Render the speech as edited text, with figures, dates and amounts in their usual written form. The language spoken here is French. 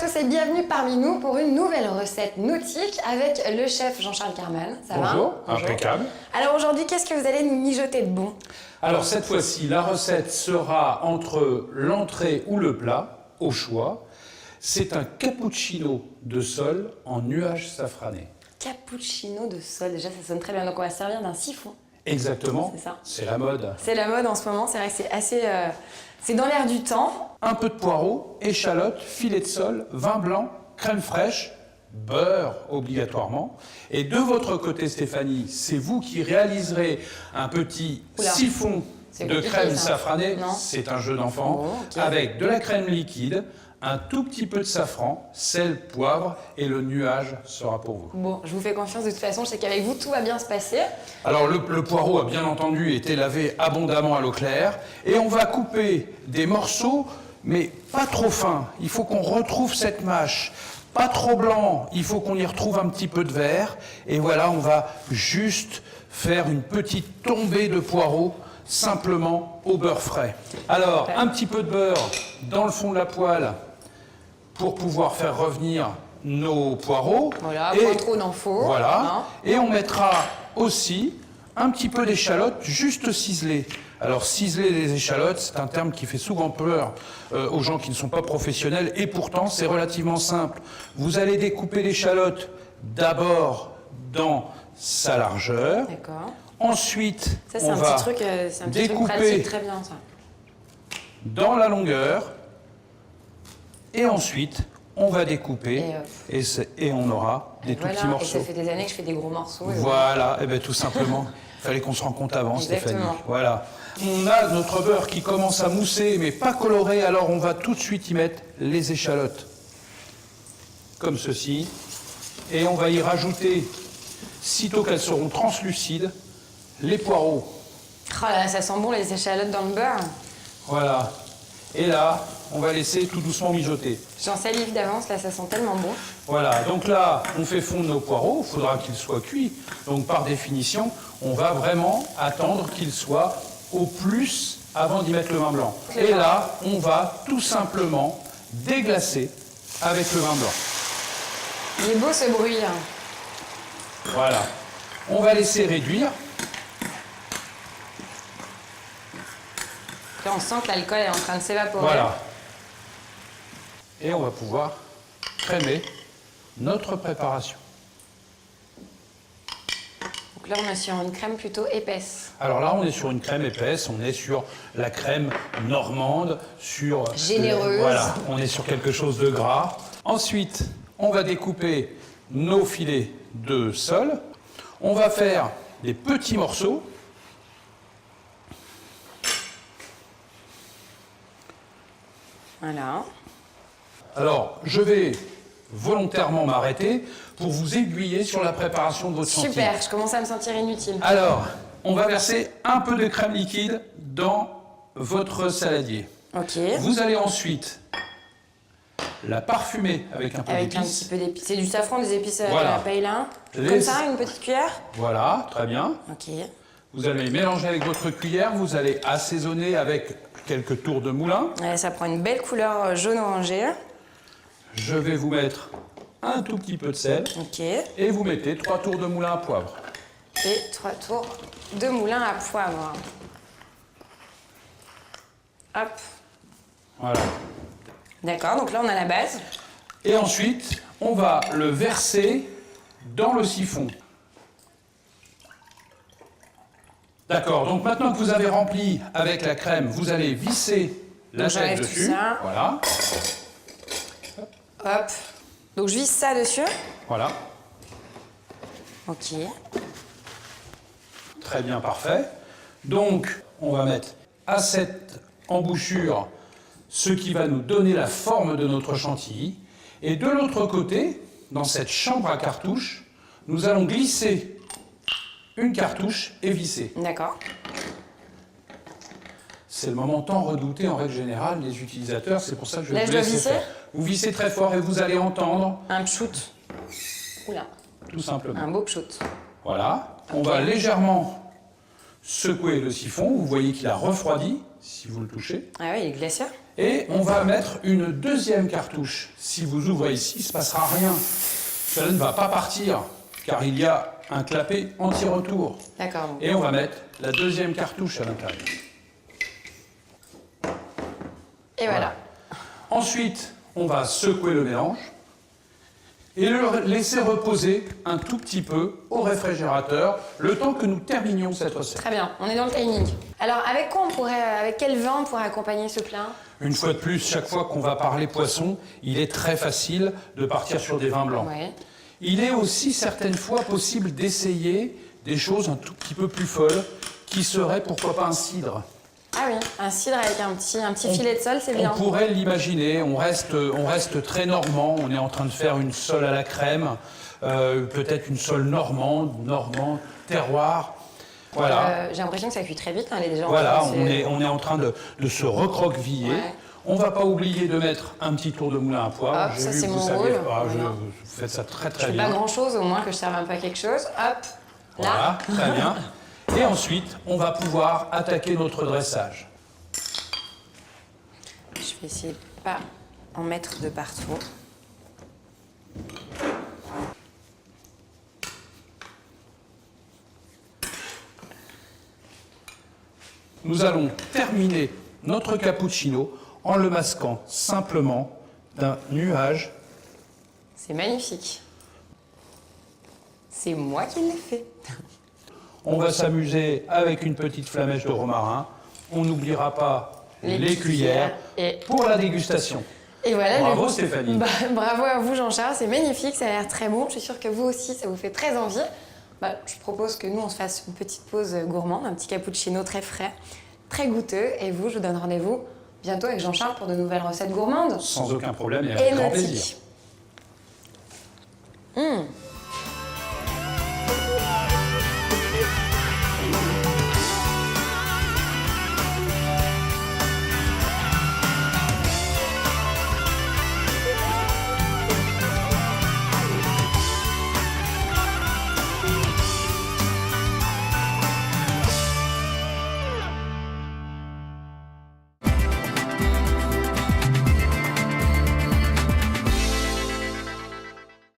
tous et bienvenue parmi nous pour une nouvelle recette nautique avec le chef Jean-Charles Carman. Ça va? Bonjour, impeccable. Alors aujourd'hui, qu'est-ce que vous allez nous mijoter de bon? Alors cette fois-ci, la recette sera entre l'entrée ou le plat, au choix. C'est un cappuccino de sole en nuages safranés. Cappuccino de sole, déjà ça sonne très bien. Donc on va servir d'un siphon. Exactement, C'est ça. c'est la mode. C'est la mode en ce moment, c'est vrai que c'est assez... c'est dans l'air du temps. Un peu de poireaux, échalotes, filet de sole, vin blanc, crème fraîche, beurre obligatoirement. Et de votre côté, Stéphanie, c'est vous qui réaliserez un petit siphon de crème safranée. C'est un jeu d'enfant, avec de la crème liquide, un tout petit peu de safran, sel, poivre, et le nuage sera pour vous. Bon, je vous fais confiance de toute façon, je sais qu'avec vous, tout va bien se passer. Alors le poireau a bien entendu été lavé abondamment à l'eau claire, et on va couper des morceaux, mais pas trop fins. Il faut qu'on retrouve cette mâche. Pas trop blanc, il faut qu'on y retrouve un petit peu de vert. Et voilà, on va juste faire une petite tombée de poireaux, simplement au beurre frais. Alors, un petit peu de beurre dans le fond de la poêle pour pouvoir faire revenir nos poireaux. Voilà, pas trop d'en faut. Voilà. Hein. Et on mettra aussi un petit peu d'échalotes juste ciselées. Alors, ciseler les échalotes, c'est un terme qui fait souvent peur aux gens qui ne sont pas professionnels, et pourtant, c'est relativement simple. Vous allez découper l'échalote d'abord dans sa largeur. D'accord. Ensuite, ça, c'est on un va petit truc, c'est un petit truc découper pratique, très bien ça. dans la longueur, et ensuite, on va découper, et on aura des tout petits morceaux. Et ça fait des années que je fais des gros morceaux. Voilà, et bien tout simplement, il fallait qu'on se rende compte avant, Exactement. Stéphanie. Voilà. On a notre beurre qui commence à mousser, mais pas coloré, alors on va tout de suite y mettre les échalotes. Comme ceci. Et on va y rajouter, sitôt qu'elles seront translucides, les poireaux. Oh là, ça sent bon les échalotes dans le beurre. Voilà. Et là, on va laisser tout doucement mijoter. J'en salive d'avance, là ça sent tellement bon. Voilà, donc là, on fait fondre nos poireaux, il faudra qu'ils soient cuits. Donc par définition, on va vraiment attendre qu'ils soient au plus avant d'y mettre le vin blanc. Et là, on va tout simplement déglacer avec le vin blanc. Il est beau ce bruit. Voilà. On va laisser réduire. Là, on sent que l'alcool est en train de s'évaporer. Voilà. Et on va pouvoir crémer notre préparation. Donc là, on est sur une crème plutôt épaisse. Alors là, on est sur une crème épaisse, on est sur la crème normande, sur... généreuse. Voilà, on est sur quelque chose de gras. Ensuite, on va découper nos filets de sole. On va faire des petits morceaux. Voilà. Alors, je vais volontairement m'arrêter pour vous aiguiller sur la préparation de votre chantilly. Super, je commence à me sentir inutile. Alors, on va verser un peu de crème liquide dans votre saladier. Ok. Vous allez ensuite la parfumer avec un peu Avec un d'épices. petit peu d'épices. C'est du safran, des épices Voilà. à la paella. Les- Comme ça, une petite cuillère. Voilà, très bien. Ok. Vous allez mélanger avec votre cuillère, vous allez assaisonner avec quelques tours de moulin. Ouais, ça prend une belle couleur jaune-orangé. Je vais vous mettre un tout petit peu de sel. Ok. Et vous mettez 3 tours de moulin à poivre. Et 3 tours de moulin à poivre. Hop. Voilà. D'accord, donc là on a la base. Et ensuite, on va le verser dans le siphon. D'accord, donc maintenant que vous avez rempli avec la crème, vous allez visser la tête j'enlève dessus. tout ça. Voilà. Hop. Donc je visse ça dessus. Voilà. Ok. Très bien, parfait. Donc, on va mettre à cette embouchure ce qui va nous donner la forme de notre chantilly. Et de l'autre côté, dans cette chambre à cartouches, nous allons glisser une cartouche et visser. D'accord. C'est le moment tant redouté en règle générale des utilisateurs, c'est pour ça que je vais Là, vous je dois laisser visser faire. Vous vissez très fort et vous allez entendre, Un pchout. Oula. tout simplement. Un beau pchout. Voilà. On va légèrement secouer le siphon. Vous voyez qu'il a refroidi, si vous le touchez. Ah oui, il est glacieux. Et on va mettre une deuxième cartouche. Si vous ouvrez ici, il ne se passera rien. Cela ne va pas partir, car il y a un clapet anti-retour. D'accord. Et on va mettre la deuxième cartouche à l'intérieur. Et voilà. Ensuite, on va secouer le mélange et le laisser reposer un tout petit peu au réfrigérateur, le temps que nous terminions cette recette. Très bien, on est dans le timing. Alors, avec quel vin on pourrait accompagner ce plat? Une fois de plus, chaque fois qu'on va parler poisson, il est très facile de partir sur des vins blancs. Ouais. Il est aussi certaines fois possible d'essayer des choses un tout petit peu plus folles, qui seraient pourquoi pas un cidre. Ah oui, un cidre avec un petit filet de sole, c'est bien. On pourrait l'imaginer, on reste très normand, on est en train de faire une sole à la crème, peut-être une sole normande, terroir. Voilà. J'ai l'impression que ça cuit très vite, hein, elle est déjà en Voilà, train de on est en train de se recroqueviller. Ouais. On ne va pas oublier de mettre un petit tour de moulin à poivre. Hop, J'ai ça, vu c'est que mon vous saviez rôle. pas, Voilà. vous faites ça très Je très fais bien. pas grand chose, au moins que je serve un peu à quelque chose. Hop, Voilà, là. très bien. Et ensuite, on va pouvoir attaquer notre dressage. Je vais essayer de pas en mettre de partout. Nous allons terminer notre cappuccino en le masquant simplement d'un nuage. C'est magnifique. C'est moi qui l'ai fait. On va s'amuser avec une petite flamèche de romarin. On n'oubliera pas les cuillères et pour la dégustation. Et voilà. Bravo, Stéphanie. Bravo à vous Jean-Charles, c'est magnifique, ça a l'air très bon. Je suis sûre que vous aussi, ça vous fait très envie. Je propose que nous, on se fasse une petite pause gourmande, un petit cappuccino très frais, très goûteux. Et vous, je vous donne rendez-vous bientôt avec Jean-Charles pour de nouvelles recettes gourmandes. Sans aucun problème et avec grand plaisir. nautique.